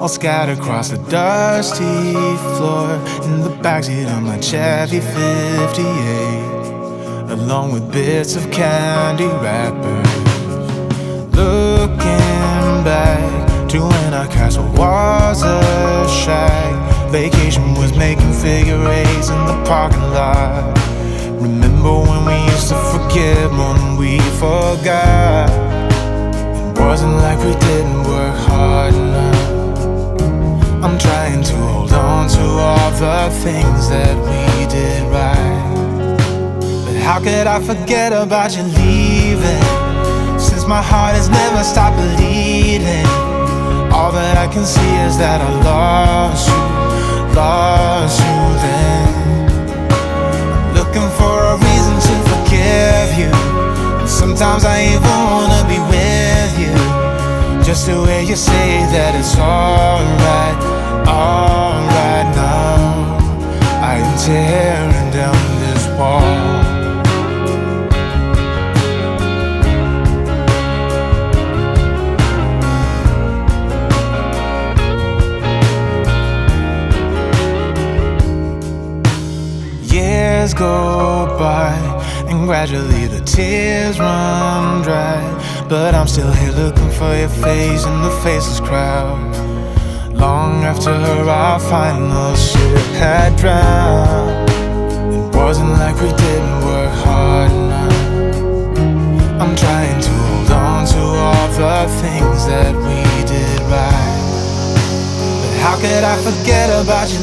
all scattered across the dusty floor, in the backseat of my Chevy 58, along with bits of candy wrappers. Looking back to when our castle was a shack, vacation was making figure eights in the parking lot. Remember when we used to forgive more than we forgot? It wasn't like we didn't work hard enough. I'm trying to hold on to all the things that we did right. But how could I forget about you leaving, since my heart has never stopped bleeding? All that I can see is that I lost you then. I'm looking for a reason to forgive you, and sometimes I even wanna be with you, just to hear you say that it's alright now. I am tearing down this wall. Years go by, and gradually the tears run dry, but I'm still here looking for your face in the faceless crowd. Long after our final ship had drowned, it wasn't like we didn't work hard enough. I'm trying to hold on to all the things that we did right. But how could I forget about you?